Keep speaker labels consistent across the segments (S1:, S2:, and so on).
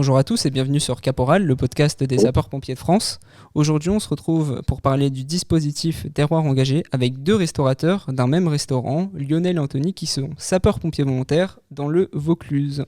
S1: Bonjour à tous et bienvenue sur Caporal, le podcast des sapeurs-pompiers de France. Aujourd'hui, on se retrouve pour parler du dispositif Terroir engagé avec deux restaurateurs d'un même restaurant, Lionel et Anthony, qui sont sapeurs-pompiers volontaires dans le Vaucluse.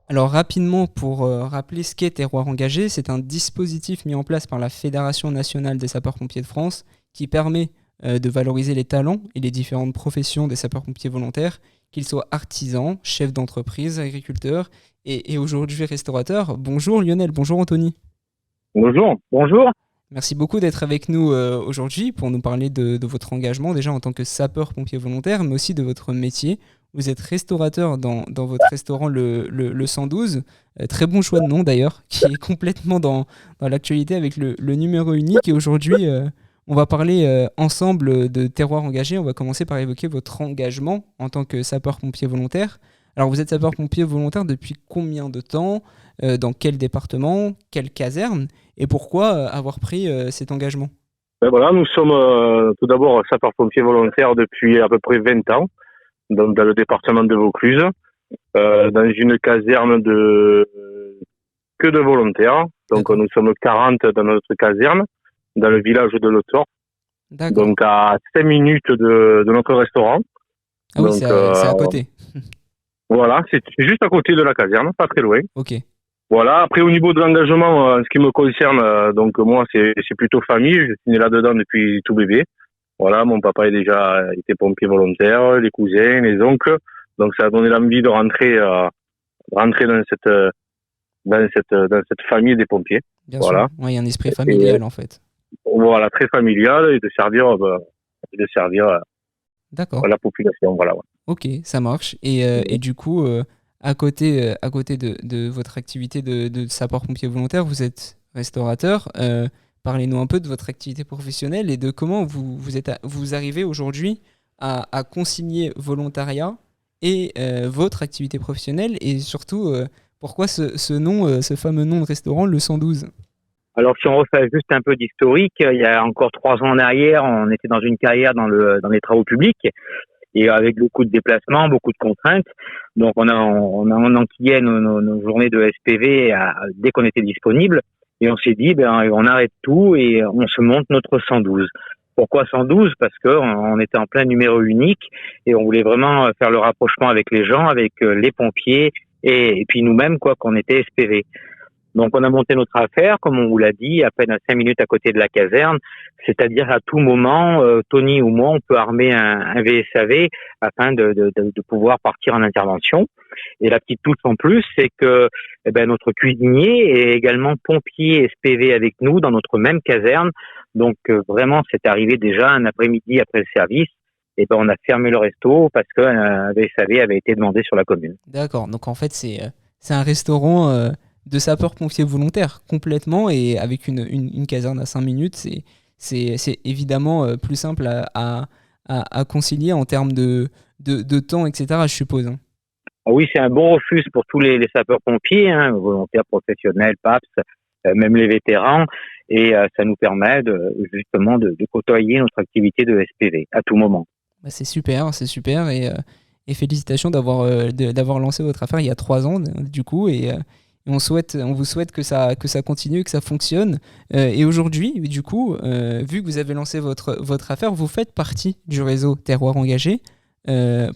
S1: Alors rapidement, pour rappeler ce qu'est Terroir engagé, c'est un dispositif mis en place par la Fédération nationale des sapeurs-pompiers de France qui permet de valoriser les talents et les différentes professions des sapeurs-pompiers volontaires, qu'ils soient artisans, chefs d'entreprise, agriculteurs et aujourd'hui restaurateurs. Bonjour Lionel, bonjour Anthony.
S2: Bonjour.
S1: Merci beaucoup d'être avec nous aujourd'hui pour nous parler de votre engagement déjà en tant que sapeur-pompier volontaire, mais aussi de votre métier. Vous êtes restaurateur dans votre restaurant le 112. Très bon choix de nom d'ailleurs, qui est complètement dans l'actualité avec le numéro unique. Et aujourd'hui, on va parler ensemble de Terroir engagé. On va commencer par évoquer votre engagement en tant que sapeur-pompier volontaire. Alors vous êtes sapeur-pompier volontaire depuis combien de temps, dans quel département, quelle caserne et pourquoi avoir pris cet engagement?
S2: Voilà, nous sommes tout d'abord sapeurs-pompiers volontaires depuis à peu près 20 ans, dans le département de Vaucluse, dans une caserne que de volontaires. Donc
S1: D'accord.
S2: nous sommes 40 dans notre caserne, dans le village de Lotor,
S1: D'accord.
S2: donc à 5 minutes de notre restaurant.
S1: Ah oui,
S2: Donc
S1: c'est à côté.
S2: voilà, c'est juste à côté de la caserne, pas très loin.
S1: Ok.
S2: Voilà, après au niveau de l'engagement, en ce qui me concerne, donc moi c'est plutôt famille, je suis né là-dedans depuis tout bébé. Voilà, mon papa est déjà été pompier volontaire, les cousins, les oncles, donc ça a donné l'envie de rentrer dans cette famille des pompiers.
S1: Bien sûr.
S2: Voilà.
S1: Ouais, il y a un esprit familial en fait.
S2: Voilà, très familial et de servir
S1: D'accord.
S2: la population, voilà. Ouais.
S1: Ok, ça marche. Et du coup, à côté de votre activité de sapeur-pompier volontaire, vous êtes restaurateur. Parlez-nous un peu de votre activité professionnelle et de comment vous arrivez aujourd'hui à concilier volontariat et votre activité professionnelle et surtout pourquoi ce fameux nom de restaurant, le 112.
S2: Alors, si on refait juste un peu d'historique, il y a encore 3 ans en arrière, on était dans une carrière dans les travaux publics et avec beaucoup de déplacements, beaucoup de contraintes. Donc, on enquillait nos journées de SPV dès qu'on était disponible et on s'est dit, on arrête tout et on se monte notre 112. Pourquoi 112? Parce que on était en plein numéro unique et on voulait vraiment faire le rapprochement avec les gens, avec les pompiers et puis nous-mêmes, qu'on était SPV. Donc, on a monté notre affaire, comme on vous l'a dit, à peine à 5 minutes à côté de la caserne. C'est-à-dire, à tout moment, Tony ou moi, on peut armer un VSAV afin de pouvoir partir en intervention. Et la petite touche en plus, c'est que notre cuisinier est également pompier SPV avec nous dans notre même caserne. Donc, vraiment, c'est arrivé déjà un après-midi après le service. Et on a fermé le resto parce qu'un VSAV avait été demandé sur la commune.
S1: D'accord. Donc, en fait, c'est un restaurant de sapeurs-pompiers volontaires complètement et avec une caserne à 5 minutes, c'est évidemment plus simple à concilier en termes de temps, etc., je suppose. Hein.
S2: Oui, c'est un bon refuge pour tous les sapeurs-pompiers, volontaires, professionnels, PAPS, même les vétérans, et ça nous permet justement de côtoyer notre activité de SPV à tout moment.
S1: Bah, c'est super et félicitations d'avoir lancé votre affaire il y a 3 ans du coup et on vous souhaite que ça continue, que ça fonctionne. Et aujourd'hui, du coup, vu que vous avez lancé votre affaire, vous faites partie du réseau Terroir engagé.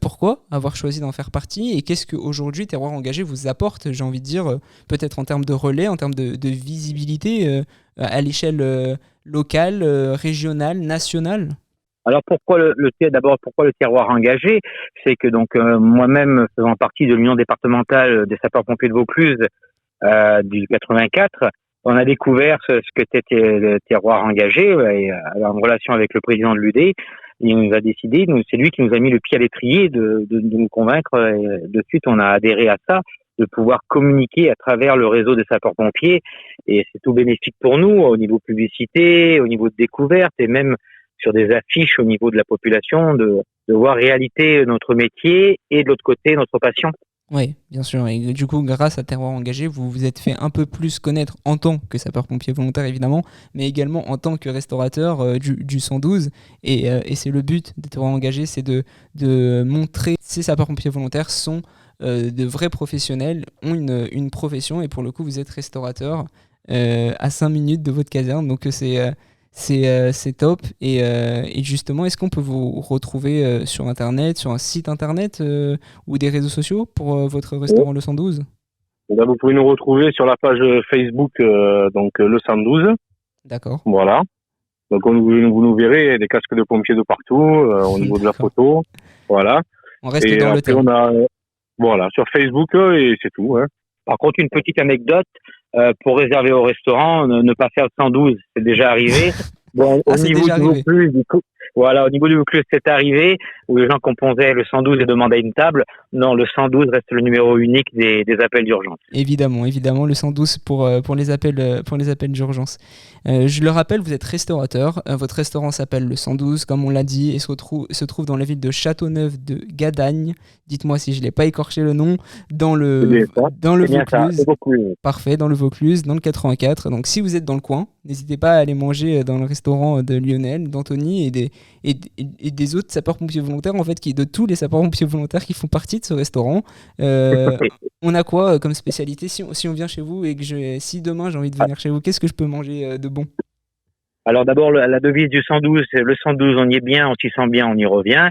S1: Pourquoi avoir choisi d'en faire partie et qu'est-ce qu'aujourd'hui Terroir engagé vous apporte, j'ai envie de dire, peut-être en termes de relais, en termes de visibilité à l'échelle locale, régionale, nationale?
S2: Alors pourquoi d'abord pourquoi le terroir engagé? C'est que donc moi-même faisant partie de l'union départementale des sapeurs-pompiers de Vaucluse du 84, on a découvert ce qu'était le terroir engagé et, en relation avec le président de l'UD. Il nous a décidé, c'est lui qui nous a mis le pied à l'étrier de nous convaincre. Et de suite, on a adhéré à ça, de pouvoir communiquer à travers le réseau des sapeurs-pompiers. Et c'est tout bénéfique pour nous au niveau publicité, au niveau de découverte et même sur des affiches au niveau de la population, de voir réalité notre métier et de l'autre côté notre passion.
S1: Oui, bien sûr. Et du coup, grâce à Terroir Engagé, vous vous êtes fait un peu plus connaître en tant que sapeur-pompier volontaire, évidemment, mais également en tant que restaurateur du 112. Et c'est le but de Terroir Engagé, c'est de montrer que ces sapeurs-pompiers volontaires sont de vrais professionnels, ont une profession, et pour le coup, vous êtes restaurateur à 5 minutes de votre caserne. Donc, c'est top. Et justement, est-ce qu'on peut vous retrouver sur Internet, sur un site Internet ou des réseaux sociaux pour votre
S2: Oui.
S1: restaurant Le 112?
S3: Et là, vous pouvez nous retrouver sur la page Facebook, le 112.
S1: D'accord.
S3: Voilà. Donc, vous nous verrez, il y a des casques de pompiers de partout, au niveau de la
S1: D'accord.
S3: photo. Voilà.
S1: On reste
S3: Et
S1: dans le
S3: après,
S1: thème.
S3: on a, voilà, sur Facebook, et c'est tout, hein.
S2: Par contre, une petite anecdote, pour réserver au restaurant, ne pas faire le 112, c'est déjà arrivé. Bon,
S1: Ah,
S2: au
S1: c'est
S2: niveau
S1: déjà
S2: du
S1: arrivé.
S2: Vaucluse, du coup, voilà, au niveau du Vaucluse, c'est arrivé, où les gens composaient le 112 et demandaient une table. Non, le 112 reste le numéro unique des appels d'urgence.
S1: Évidemment, évidemment, le 112 pour les appels d'urgence. Je le rappelle, vous êtes restaurateur. Votre restaurant s'appelle le 112, comme on l'a dit, et se trouve dans la ville de Châteauneuf de Gadagne. Dites-moi si je ne l'ai pas écorché le nom. Dans
S3: C'est bien
S1: le,
S3: ça.
S1: dans le
S2: C'est bien ça,
S1: Vaucluse.
S2: c'est Vaucluse.
S1: Parfait, dans le Vaucluse, dans le 84. Donc si vous êtes dans le coin, n'hésitez pas à aller manger dans le restaurant de Lionel, d'Anthony et des autres sapeurs-pompiers volontaires, en fait, de tous les sapeurs-pompiers volontaires qui font partie de ce restaurant. On a quoi comme spécialité si on vient chez vous et si demain j'ai envie de venir chez vous, qu'est-ce que je peux manger de bon?
S2: Alors d'abord, la devise du 112, c'est le 112, on y est bien, on s'y sent bien, on y revient.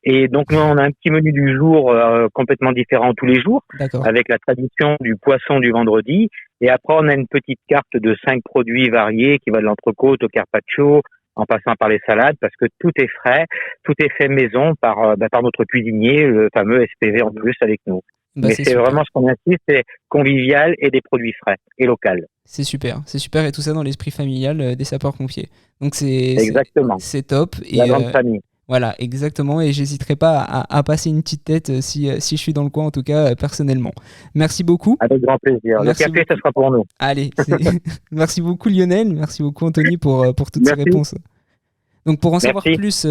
S2: Et donc nous, on a un petit menu du jour complètement différent tous les jours,
S1: D'accord.
S2: avec la tradition du poisson du vendredi. Et après, on a une petite carte de 5 produits variés qui va de l'entrecôte au carpaccio, en passant par les salades, parce que tout est frais, tout est fait maison par notre cuisinier, le fameux SPV en plus avec nous.
S1: Bah,
S2: Mais
S1: c'est
S2: c'est
S1: super.
S2: vraiment ce qu'on insiste, c'est convivial et des produits frais et local.
S1: C'est super, et tout ça dans l'esprit familial des sapeurs-pompiers. Donc c'est
S2: Exactement.
S1: c'est top.
S2: La
S1: Et
S2: grande famille.
S1: voilà, exactement. Et j'hésiterai pas à passer une petite tête si je suis dans le coin, en tout cas personnellement. Merci beaucoup.
S2: Avec grand plaisir.
S1: Merci
S2: Le café,
S1: beaucoup.
S2: ça sera pour nous.
S1: Allez, merci beaucoup Lionel, merci beaucoup Anthony pour toutes ces
S2: Merci.
S1: réponses. Donc pour en savoir
S2: Merci.
S1: plus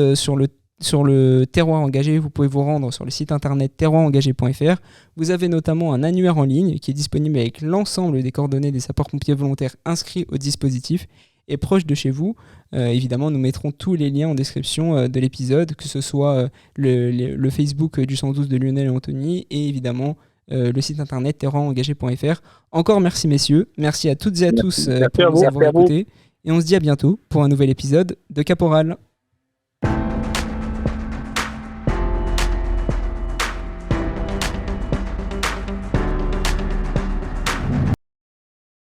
S1: sur le terroir engagé, vous pouvez vous rendre sur le site internet terroirengagé.fr. Vous avez notamment un annuaire en ligne qui est disponible avec l'ensemble des coordonnées des sapeurs-pompiers volontaires inscrits au dispositif. Et proche de chez vous, évidemment, nous mettrons tous les liens en description de l'épisode, que ce soit le Facebook du 112 de Lionel et Anthony, et évidemment le site internet terroirengagé.fr. Encore merci messieurs, merci à toutes et à tous
S3: Merci
S1: pour
S3: à
S1: nous
S3: vous.
S1: avoir
S3: Merci à vous.
S1: écoutés. Et on se dit à bientôt pour un nouvel épisode de Caporal.